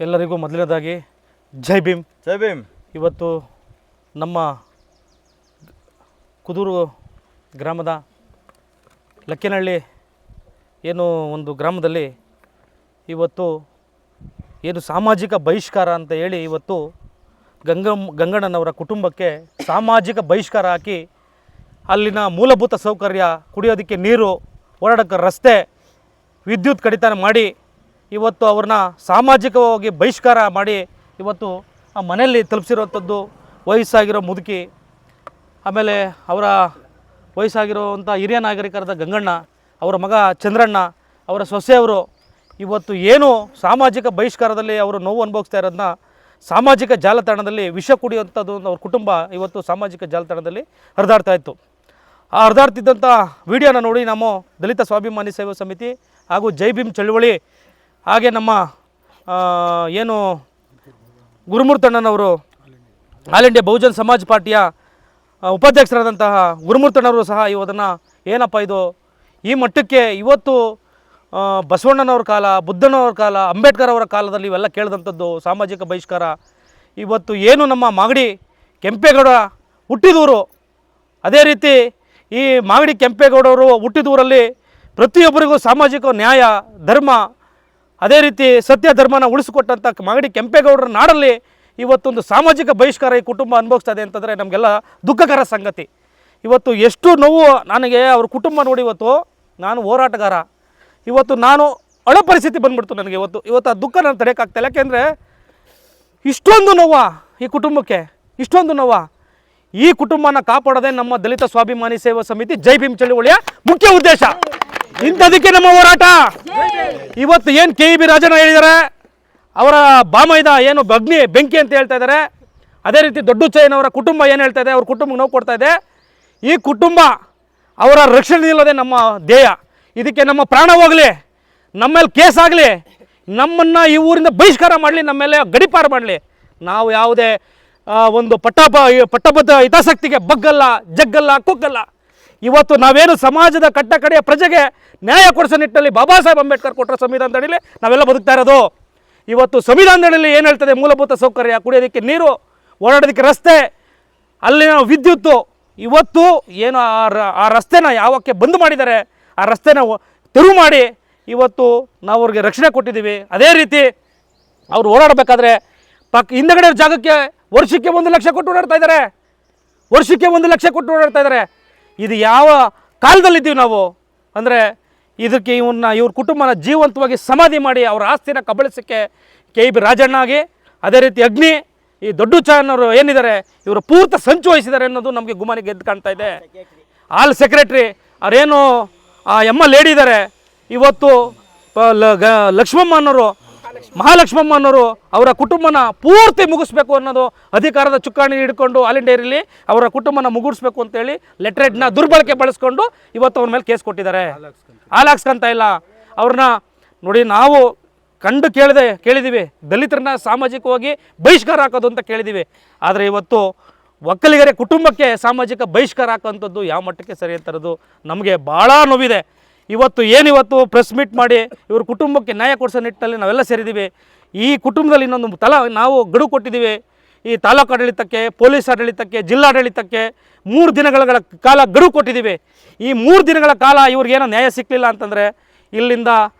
ಎಲ್ಲರಿಗೂ ಮೊದಲನೇದಾಗಿ ಜೈ ಭೀಮ್. ಜೈ ಭೀಮ್. ಇವತ್ತು ನಮ್ಮ ಕುದೂರು ಗ್ರಾಮದ ಲಕ್ಕೇನಹಳ್ಳಿ ಏನು ಒಂದು ಗ್ರಾಮದಲ್ಲಿ ಇವತ್ತು ಏನು ಸಾಮಾಜಿಕ ಬಹಿಷ್ಕಾರ ಅಂತ ಹೇಳಿ ಇವತ್ತು ಗಂಗಣ್ಣನವರ ಕುಟುಂಬಕ್ಕೆ ಸಾಮಾಜಿಕ ಬಹಿಷ್ಕಾರ ಹಾಕಿ ಅಲ್ಲಿನ ಮೂಲಭೂತ ಸೌಕರ್ಯ, ಕುಡಿಯೋದಕ್ಕೆ ನೀರು, ಓಡಾಡೋಕ್ಕೆ ರಸ್ತೆ, ವಿದ್ಯುತ್ ಕಡಿತ ಮಾಡಿ ಇವತ್ತು ಅವ್ರನ್ನ ಸಾಮಾಜಿಕವಾಗಿ ಬಹಿಷ್ಕಾರ ಮಾಡಿ ಇವತ್ತು ಆ ಮನೆಯಲ್ಲಿ ತಲುಪಿಸಿರುವಂಥದ್ದು ವಯಸ್ಸಾಗಿರೋ ಮುದುಕಿ, ಆಮೇಲೆ ಅವರ ವಯಸ್ಸಾಗಿರೋವಂಥ ಹಿರಿಯ ನಾಗರಿಕರಾದ ಗಂಗಣ್ಣ, ಅವರ ಮಗ ಚಂದ್ರಣ್ಣ, ಅವರ ಸೊಸೆಯವರು ಇವತ್ತು ಏನು ಸಾಮಾಜಿಕ ಬಹಿಷ್ಕಾರದಲ್ಲಿ ಅವರು ನೋವು ಅನುಭವಿಸ್ತಾ ಇರೋದನ್ನ ಸಾಮಾಜಿಕ ಜಾಲತಾಣದಲ್ಲಿ ವಿಷ ಕುಡಿಯುವಂಥದ್ದು ಅವ್ರ ಕುಟುಂಬ ಇವತ್ತು ಸಾಮಾಜಿಕ ಜಾಲತಾಣದಲ್ಲಿ ಹರಿದಾಡ್ತಾ ಇತ್ತು. ಆ ಹರಿದಾಡ್ತಿದ್ದಂಥ ವಿಡಿಯೋನ ನೋಡಿ ನಮ್ಮ ದಲಿತ ಸ್ವಾಭಿಮಾನಿ ಸೇವಾ ಸಮಿತಿ ಹಾಗೂ ಜೈ ಭೀಮ್ ಚಳುವಳಿ, ಹಾಗೆ ನಮ್ಮ ಏನು ಗುರುಮೂರ್ತಣ್ಣನವರು ಆಲ್ ಇಂಡಿಯಾ ಬಹುಜನ್ ಸಮಾಜ್ ಪಾರ್ಟಿಯ ಉಪಾಧ್ಯಕ್ಷರಾದಂತಹ ಗುರುಮೂರ್ತಣ್ಣವರು ಸಹ ಇವತ್ತನ್ನು ಏನಪ್ಪ ಇದು ಈ ಮಟ್ಟಕ್ಕೆ ಇವತ್ತು ಬಸವಣ್ಣನವ್ರ ಕಾಲ, ಬುದ್ಧನವ್ರ ಕಾಲ, ಅಂಬೇಡ್ಕರ್ ಅವರ ಕಾಲದಲ್ಲಿ ಇವೆಲ್ಲ ಕೇಳಿದಂಥದ್ದು ಸಾಮಾಜಿಕ ಬಹಿಷ್ಕಾರ. ಇವತ್ತು ಏನು ನಮ್ಮ ಮಾಗಡಿ ಕೆಂಪೇಗೌಡ ಹುಟ್ಟಿದೂರು, ಅದೇ ರೀತಿ ಈ ಮಾಗಡಿ ಕೆಂಪೇಗೌಡವರು ಹುಟ್ಟಿದೂರಲ್ಲಿ ಪ್ರತಿಯೊಬ್ಬರಿಗೂ ಸಾಮಾಜಿಕ ನ್ಯಾಯ, ಧರ್ಮ, ಅದೇ ರೀತಿ ಸತ್ಯ ಧರ್ಮನ ಉಳಿಸಿಕೊಟ್ಟಂಥ ಮಾಗಡಿ ಕೆಂಪೇಗೌಡರ ನಾಡಲ್ಲಿ ಇವತ್ತೊಂದು ಸಾಮಾಜಿಕ ಬಹಿಷ್ಕಾರ ಈ ಕುಟುಂಬ ಅನುಭವಿಸ್ತಾ ಇದೆ ಅಂತಂದರೆ ನಮಗೆಲ್ಲ ದುಃಖಕರ ಸಂಗತಿ. ಇವತ್ತು ಎಷ್ಟು ನೋವು ನನಗೆ ಅವ್ರ ಕುಟುಂಬ ನೋಡಿ. ಇವತ್ತು ನಾನು ಹೋರಾಟಗಾರ, ಇವತ್ತು ನಾನು ಅಳೋ ಪರಿಸ್ಥಿತಿ ಬಂದ್ಬಿಡ್ತು ನನಗೆ. ಇವತ್ತು ಆ ದುಃಖ ನಾನು ತಡೆಯೋಕ್ಕಾಗ್ತಾಯಿಲ್ಲ. ಯಾಕೆಂದರೆ ಇಷ್ಟೊಂದು ನೋವ ಈ ಕುಟುಂಬಕ್ಕೆ, ಇಷ್ಟೊಂದು ನೋವ. ಈ ಕುಟುಂಬನ ಕಾಪಾಡೋದೇ ನಮ್ಮ ದಲಿತ ಸ್ವಾಭಿಮಾನಿ ಸೇವಾ ಸಮಿತಿ ಜೈ ಭೀಮ್ ಚಳುವಳಿಯ ಮುಖ್ಯ ಉದ್ದೇಶ. ಇಂಥದಕ್ಕೆ ನಮ್ಮ ಹೋರಾಟ. ಇವತ್ತು ಏನು KEB ರಾಜಣ್ಣ ಹೇಳಿದ್ದಾರೆ, ಅವರ ಬಾಮೈದ ಏನು ಬೆಂಕಿ ಅಂತ ಹೇಳ್ತಾ ಇದ್ದಾರೆ, ಅದೇ ರೀತಿ ದೊಡ್ಡಚಯ್ಯನವರ ಕುಟುಂಬ ಏನು ಹೇಳ್ತಾ ಇದೆ, ಅವ್ರ ಕುಟುಂಬಕ್ಕೆ ನೋವು ಕೊಡ್ತಾ ಇದೆ. ಈ ಕುಟುಂಬ ಅವರ ರಕ್ಷಣೆ ನಿಲ್ಲೋದೇ ನಮ್ಮ ಧ್ಯೇಯ. ಇದಕ್ಕೆ ನಮ್ಮ ಪ್ರಾಣ ಹೋಗಲಿ, ನಮ್ಮ ಮೇಲೆ ಕೇಸ್ ಆಗಲಿ, ನಮ್ಮನ್ನು ಈ ಊರಿಂದ ಬಹಿಷ್ಕಾರ ಮಾಡಲಿ, ನಮ್ಮ ಮೇಲೆ ಗಡಿಪಾರು ಮಾಡಲಿ, ನಾವು ಯಾವುದೇ ಒಂದು ಪಟ್ಟಬದ್ಧ ಹಿತಾಸಕ್ತಿಗೆ ಬಗ್ಗಲ್ಲ, ಜಗ್ಗಲ್ಲ, ಕುಗ್ಗಲ್ಲ. ಇವತ್ತು ನಾವೇನು ಸಮಾಜದ ಕಟ್ಟ ಕಡೆಯ ಪ್ರಜೆಗೆ ನ್ಯಾಯ ಕೊಡಿಸೋ ನಿಟ್ಟಿನಲ್ಲಿ ಬಾಬಾ ಸಾಹೇಬ್ ಅಂಬೇಡ್ಕರ್ ಕೊಟ್ಟರೆ ಸಂವಿಧಾನದ ಅಡಿಯಲ್ಲಿ ನಾವೆಲ್ಲ ಬದುಕ್ತಾ ಇರೋದು. ಇವತ್ತು ಸಂವಿಧಾನದ ಅಡಿಯಲ್ಲಿ ಏನು ಹೇಳ್ತದೆ, ಮೂಲಭೂತ ಸೌಕರ್ಯ, ಕುಡಿಯೋದಕ್ಕೆ ನೀರು, ಓಡಾಡೋದಕ್ಕೆ ರಸ್ತೆ, ಅಲ್ಲಿನ ವಿದ್ಯುತ್ತು. ಇವತ್ತು ಏನು ಆ ರಸ್ತೆನ ಯಾವಕ್ಕೆ ಬಂದ್ ಮಾಡಿದ್ದಾರೆ, ಆ ರಸ್ತೆನ ತೆರವು ಮಾಡಿ ಇವತ್ತು ನಾವು ಅವ್ರಿಗೆ ರಕ್ಷಣೆ ಕೊಟ್ಟಿದ್ದೀವಿ. ಅದೇ ರೀತಿ ಅವರು ಓಡಾಡಬೇಕಾದ್ರೆ ಹಿಂದಗಡೆ ಜಾಗಕ್ಕೆ ವರ್ಷಕ್ಕೆ 1 ಲಕ್ಷ ಕೊಟ್ಟು ಓಡಾಡ್ತಾ ಇದ್ದಾರೆ, ವರ್ಷಕ್ಕೆ 1 ಲಕ್ಷ ಕೊಟ್ಟು ಓಡಾಡ್ತಾ ಇದ್ದಾರೆ. ಇದು ಯಾವ ಕಾಲದಲ್ಲಿದ್ದೀವಿ ನಾವು ಅಂದರೆ ಇದಕ್ಕೆ ಇವ್ರ ಕುಟುಂಬನ ಜೀವಂತವಾಗಿ ಸಮಾಧಿ ಮಾಡಿ ಅವರ ಆಸ್ತಿನ ಕಬಳಿಸೋಕ್ಕೆ KEB ರಾಜಣ್ಣ ಆಗಿ, ಅದೇ ರೀತಿ ಅಗ್ನಿ, ಈ ದೊಡ್ಡಚಯ್ಯನವರು ಏನಿದ್ದಾರೆ ಇವರು ಪೂರ್ತಿ ಸಂಚು ವಹಿಸಿದ್ದಾರೆ ಅನ್ನೋದು ನಮಗೆ ಗುಮಾನಿಗೆ ಎದ್ದು ಕಾಣ್ತಾ ಇದೆ. ಆಲ್ ಸೆಕ್ರೆಟ್ರಿ ಅವರೇನು ಆ ಲೇಡಿ ಇದ್ದಾರೆ, ಇವತ್ತು ಲಕ್ಷ್ಮಮ್ಮ ಅನ್ನೋರು, ಮಹಾಲಕ್ಷ್ಮಮ್ಮ ಅನ್ನೋರು ಅವರ ಕುಟುಂಬನ ಪೂರ್ತಿ ಮುಗಿಸ್ಬೇಕು ಅನ್ನೋದು ಅಧಿಕಾರದ ಚುಕ್ಕಾಣಿ ಹಿಡ್ಕೊಂಡು ಆಲ್ ಇಂಡಿಯಾದಲ್ಲಿ ಅವರ ಕುಟುಂಬನ ಮುಗಿಸ್ಬೇಕು ಅಂತೇಳಿ ಲೆಟ್ರೇಡ್ನ ದುರ್ಬಳಕೆ ಬಳಸ್ಕೊಂಡು ಇವತ್ತು ಅವ್ರ ಮೇಲೆ ಕೇಸ್ ಕೊಟ್ಟಿದ್ದಾರೆ. ಹಾಲಾಕ್ಸ್ಕೊಂತ ಇಲ್ಲ ಅವ್ರನ್ನ ನೋಡಿ. ನಾವು ಕಂಡು ಕೇಳಿದ್ದೀವಿ, ದಲಿತರನ್ನ ಸಾಮಾಜಿಕವಾಗಿ ಬಹಿಷ್ಕಾರ ಹಾಕೋದು ಅಂತ ಕೇಳಿದ್ದೀವಿ. ಆದರೆ ಇವತ್ತು ಒಕ್ಕಲಿಗರ ಕುಟುಂಬಕ್ಕೆ ಸಾಮಾಜಿಕ ಬಹಿಷ್ಕಾರ ಹಾಕೋಂಥದ್ದು ಯಾವ ಮಟ್ಟಕ್ಕೆ ಸರಿ ಅಂತಾರದು ನಮಗೆ ಭಾಳ ನೋವಿದೆ. ಇವತ್ತು ಪ್ರೆಸ್ ಮೀಟ್ ಮಾಡಿ ಇವ್ರ ಕುಟುಂಬಕ್ಕೆ ನ್ಯಾಯ ಕೊಡಿಸೋ ನಿಟ್ಟಿನಲ್ಲಿ ನಾವೆಲ್ಲ ಸೇರಿದ್ದೀವಿ. ಈ ಕುಟುಂಬದಲ್ಲಿ ಇನ್ನೊಂದು ನಾವು ಗಡುವು ಕೊಟ್ಟಿದ್ದೀವಿ. ಈ ತಾಲೂಕು ಆಡಳಿತಕ್ಕೆ, ಪೊಲೀಸ್ ಆಡಳಿತಕ್ಕೆ, ಜಿಲ್ಲಾಡಳಿತಕ್ಕೆ 3 ದಿನಗಳ ಕಾಲ ಗಡುವು ಕೊಟ್ಟಿದ್ದೀವಿ. ಈ 3 ದಿನಗಳ ಕಾಲ ಇವ್ರಿಗೇನೋ ನ್ಯಾಯ ಸಿಕ್ಕಲಿಲ್ಲ ಅಂತಂದರೆ ಇಲ್ಲಿಂದ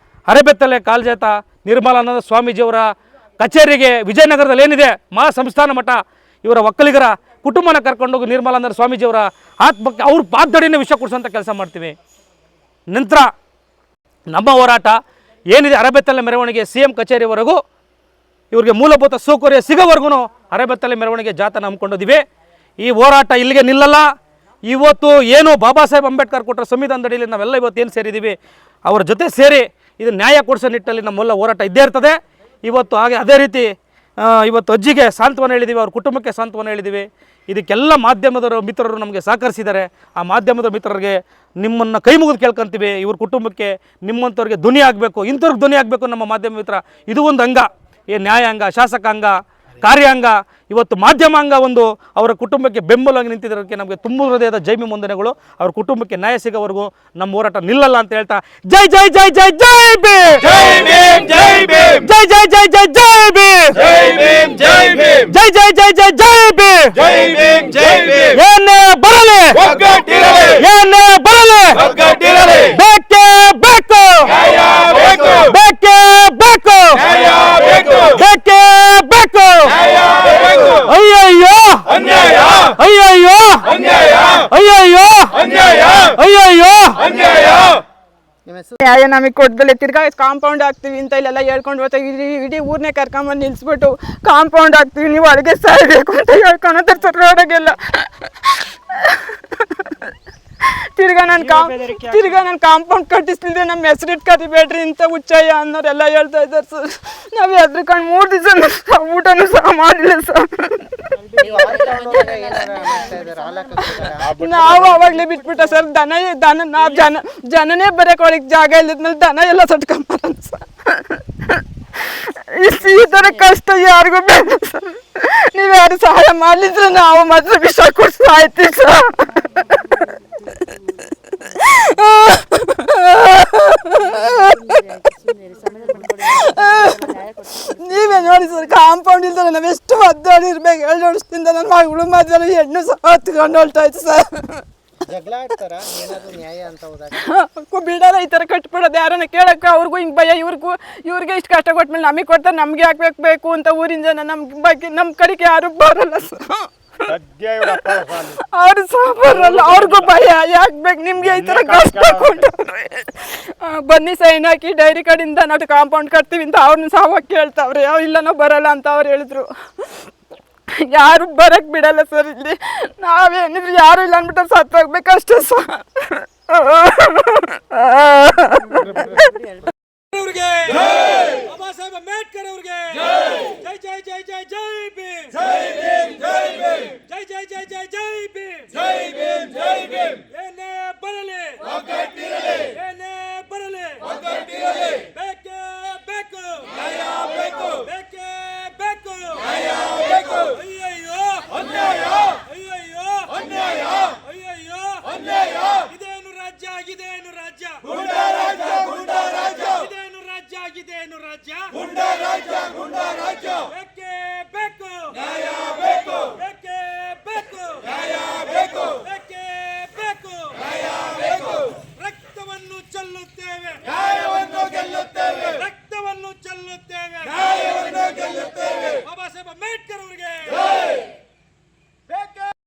ಅರೆಬೆತ್ತಲೆ ಕಾಲ್ಜಾತ ನಿರ್ಮಲಾನಂದ ಸ್ವಾಮೀಜಿಯವರ ಕಚೇರಿಗೆ ವಿಜಯನಗರದಲ್ಲಿ ಏನಿದೆ ಮಹಾಸಂಸ್ಥಾನ ಮಠ, ಇವರ ಒಕ್ಕಲಿಗರ ಕುಟುಂಬನ ಕರ್ಕೊಂಡೋಗಿ ನಿರ್ಮಲಾನಂದ ಸ್ವಾಮೀಜಿಯವರ ಆತ್ಮಕ್ಕೆ ಅವ್ರ ಪಾದದಡಿನೇ ವಿಷ ಕೊಡಿಸೋಂಥ ಕೆಲಸ ಮಾಡ್ತೀವಿ. ನಂತರ ನಮ್ಮ ಹೋರಾಟ ಏನಿದೆ ಅರೆಬೆತ್ತಲೆ ಮೆರವಣಿಗೆ CM ಕಚೇರಿವರೆಗೂ ಇವ್ರಿಗೆ ಮೂಲಭೂತ ಸೌಕರ್ಯ ಸಿಗೋವರೆಗೂ ಅರೆಬೆತ್ತಲೆ ಮೆರವಣಿಗೆ ಜಾಥಾನ ಹಮ್ಮಿಕೊಂಡಿದ್ದೀವಿ. ಈ ಹೋರಾಟ ಇಲ್ಲಿಗೆ ನಿಲ್ಲಲ್ಲ. ಇವತ್ತು ಏನು ಬಾಬಾ ಸಾಹೇಬ್ ಅಂಬೇಡ್ಕರ್ ಕೊಟ್ಟರೆ ಸಂವಿಧಾನದ ಅಡಿಯಲ್ಲಿ ನಾವೆಲ್ಲ ಇವತ್ತೇನು ಸೇರಿದ್ದೀವಿ, ಅವರ ಜೊತೆ ಸೇರಿ ಇದು ನ್ಯಾಯ ಕೊಡಿಸೋ ನಿಟ್ಟಲ್ಲಿ ನಮ್ಮೆಲ್ಲ ಹೋರಾಟ ಇದ್ದೇ ಇರ್ತದೆ. ಇವತ್ತು ಅದೇ ರೀತಿ ಇವತ್ತು ಅಜ್ಜಿಗೆ ಸಾಂತ್ವನ ಹೇಳಿದ್ದೀವಿ, ಅವ್ರ ಕುಟುಂಬಕ್ಕೆ ಸಾಂತ್ವನ ಹೇಳಿದ್ದೀವಿ. ಇದಕ್ಕೆಲ್ಲ ಮಾಧ್ಯಮದ ಮಿತ್ರರು ನಮಗೆ ಸಹಕರಿಸಿದ್ದಾರೆ. ಆ ಮಾಧ್ಯಮದ ಮಿತ್ರರಿಗೆ ನಿಮ್ಮನ್ನು ಕೈ ಮುಗಿದು ಕೇಳ್ಕೊಂತೀವಿ, ಇವ್ರ ಕುಟುಂಬಕ್ಕೆ ನಿಮ್ಮಂಥವ್ರಿಗೆ ಧ್ವನಿ ಆಗಬೇಕು, ಇಂಥವ್ರಿಗೆ ಧ್ವನಿ ಆಗಬೇಕು ನಮ್ಮ ಮಾಧ್ಯಮ ಮಿತ್ರ. ಇದು ಒಂದು ಅಂಗ, ನ್ಯಾಯಾಂಗ, ಶಾಸಕಾಂಗ, ಕಾರ್ಯಾಂಗ, ಇವತ್ತು ಮಾಧ್ಯಮಾಂಗ ಒಂದು ಅವರ ಕುಟುಂಬಕ್ಕೆ ಬೆಂಬಲವಾಗಿ ನಿಂತಿದ್ದಕ್ಕೆ ನಮಗೆ ತುಂಬ ಹೃದಯದ ಜೈ ಭೀಮ್ ವಂದನೆಗಳು. ಅವ್ರ ಕುಟುಂಬಕ್ಕೆ ನ್ಯಾಯ ಸಿಗೋವರೆಗೂ ನಮ್ಮ ಹೋರಾಟ ನಿಲ್ಲಲ್ಲ ಅಂತ ಹೇಳ್ತಾ ಜೈ ಜೈ ಜೈ ಜೈ ಜೈ ಭೀಮ್, ಜೈ ಭೀಮ್, ಜೈ ಭೀಮ್, ಜೈ ಜೈ ಜೈ ಜೈ ಜೈ ಭೀಮ್. ಜೈ ಭೀಮ್ ಜೈ ಭೀಮ್ ಜೈ ಜೈ ಜೈ ಜೈ ಜೈ ಭೀಮ್ ಜೈ ಭೀಮ್ ಜೈ ಭೀಮ್ ಏನೇ ಬರಲಿ ಒಗ್ಗಟ್ಟಿರಲಿ ಏನೇ ಬರಲಿ ಒಗ್ಗಟ್ಟಿರಲಿ ಬೇಕೇ ಬೇಕು ನ್ಯಾಯ ಬೇಕು ಬೇಕೇ ಬೇಕು ನ್ಯಾಯ ಬೇಕು ಬೇಕೇ ಬೇಕು ನ್ಯಾಯ ಬೇಕು ಅಯ್ಯಯ್ಯೋ ಅನ್ಯಾಯ ಅಯ್ಯಯ್ಯೋ ಅನ್ಯಾಯ ಅಯ್ಯಯ್ಯೋ ಅನ್ಯಾಯ ಅಯ್ಯಯ್ಯೋ ಅನ್ಯಾಯ ನ್ಯಾಯ ನಮಗೆ ಕೊಡ್ದಲೆ ತಿರ್ಗಾ ಕಾಂಪೌಂಡ್ ಹಾಕ್ತೀವಿ ಅಂತ ಇಲ್ಲೆಲ್ಲ ಹೇಳ್ಕೊಂಡು ಬರ್ತೀವಿ. ಇಡೀ ಊರನ್ನೇ ಕರ್ಕೊಂಬಂದು ನಿಲ್ಲಿಸ್ಬಿಟ್ಟು ಕಾಂಪೌಂಡ್ ಹಾಕ್ತೀವಿ, ನೀವು ಒಳಗೆ ಸಾಯ್ಬೇಕು ಅಂತ ಹೇಳ್ಕೊಂಡು ಸರ್ ರೋಡಾಗೆಲ್ಲ. ತಿರ್ಗಾ ನಾನು ಕಾಂಪೌಂಡ್ ಕಟ್ಟಿಸ್ತಿದ್ದೆ, ನಮ್ಮ ಹೆಸರಿಟ್ಟು ಕರಿಬೇಡ್ರಿ ಅಂತ ಹುಚ್ಚಯ್ಯ ಅನ್ನೋರೆಲ್ಲ ಹೇಳ್ತಾ ಇದ್ದಾರೆ ಸರ್. ನಾವು ಹೆದ್ರಿಕೊಂಡು 3 ದಿವಸ ಊಟನೂ ಸಹ ಮಾಡಿಲ್ಲ ಸರ್. ನಾವು ಅವಾಗಲೇ ಬಿಟ್ಬಿಟ್ಟ ಸರ್. ಜನನೇ ಬರೋಕೆ ಒಳಗೆ ಜಾಗ ಇಲ್ಲದ್ಮೇಲೆ ದನ ಎಲ್ಲ ಸಟ್ಕೊಂಬಾರ ಸರ್. ಈ ಥರ ಕಷ್ಟ ಯಾರಿಗೂ ಬೇಡ ಸರ್. ನೀವು ಯಾರು ಸಹಾಯ ಮಾಡಲಿದ್ರೆ ನಾವು ಮಾತ್ರ ವಿಷ ಕೊಡ್ತಾ ಆಯ್ತೀವಿ ಸರ್. ನೀವೇ ನೋಡಿ ಸರ್, ಕಾಂಪೌಂಡ್ ಇಲ್ದಲ್ಲ ನಾವೆಷ್ಟು ಒದ್ದಾಡಿರ್ಬೇಕು. 2 ವರ್ಷದಿಂದ ನನ್ನ ಮಗಳು ಮದುವೆ ಹೆಣ್ಣು ಸಹ ಹತ್ಕೊಂಡು ಹೊಲ್ತಾ ಇತ್ತು ಸರ್. ಜಗಳ ಆಡ್ತಾರ ನ್ಯಾಯ ಅಂತ ಬಿಡಲ್ಲ ಈ ಥರ ಕಟ್ಬಿಡೋದು. ಯಾರನ್ನ ಕೇಳಕ್ಕೆ ಅವ್ರಿಗೂ ಹಿಂಗೆ ಭಯ, ಇವ್ರಿಗೆ ಇಷ್ಟು ಕಷ್ಟ ಕೊಟ್ಮೇಲೆ ನಮಗೆ ಕೊಡ್ತಾರೆ, ನಮ್ಗೆ ಯಾಕೆ ಬೇಕು ಅಂತ ಊರಿನ ಜನ ನಮ್ಮ ಕಡೆಗೆ ಯಾರು ಬರಲ್ಲ ಸರ್. ಅವ್ರು ಸಹ ಬರಲ್ಲ, ಅವ್ರಿಗೂ ಭಯ. ಯಾಕೆ ಬೇಕು ನಿಮ್ಗೆ ಈ ಥರ ಕಷ್ಟ ಕೊಟ್ಟವ್ರೆ, ಬನ್ನಿ ಸೈನ್ ಹಾಕಿ ಡೈರಿ ಕಡೆಯಿಂದ ನಾವು ಕಾಂಪೌಂಡ್ ಕಟ್ತೀವಿ ಅಂತ ಅವ್ರನ್ನ ಸಹ ಕೇಳ್ತಾವ್ರೆ. ಇಲ್ಲ ನಾವು ಬರಲ್ಲ ಅಂತ ಅವ್ರು ಹೇಳಿದ್ರು. ಯಾರು ಬರಕ್ ಬಿಡಲ್ಲ ಸರ್. ಇಲ್ಲಿ ನಾವೇನಿದ್ರು ಯಾರು ಇಲ್ಲ ಅಂದ್ಬಿಟ್ಟು ಸತ್ತೋಗ್ಬೇಕಷ್ಟೇ ಸರ್. ಬಾಬಾ ಸಾಹೇಬ್ ಅಂಬೇಡ್ಕರ್ ಅವರಿಗೆ ಜೈ ಜೈ ಜೈ ಜೈ ಜೈ ಭೀಮ್ ಜೈ ಭೀಮ್ ಜೈ ಭೀಮ್ ಜೈ ಜೈ ಜೈ ಜೈ ಜೈ ಭೀಮ್ ಜೈ ಭೀಮ್ ಜೈ ಭೀಮ್ ಏನೇ ಬರಲಿ ಒಗ್ಗಟ್ಟಿರಲಿ ಏನೇ ಬರಲಿ ಒಗ್ಗಟ್ಟಿರಲಿ ಬೇಕೇ ಬೇಕು ನ್ಯಾಯ ಬೇಕು ಬೇಕೇ ಬೇಕು ನ್ಯಾಯ ಬೇಕು ಅಯ್ಯಯ್ಯೋ ಅನ್ಯಾಯ ಅಯ್ಯಯ್ಯೋ ಅನ್ಯಾಯ ಅಯ್ಯಯ್ಯೋ ಅನ್ಯಾಯ ಇದೇನು ರಾಜ್ಯ ಇದೇನು ರಾಜ್ಯ ಗುಂಡಾ ರಾಜ್ಯ ಗುಂಡಾ ರಾಜ್ಯ ಇದೇನು ರಾಜ್ಯ ಇದೇನು ರಾಜ್ಯ ಗುಂಡಾ ರಾಜ್ಯ ಗುಂಡಾ ರಾಜ್ಯ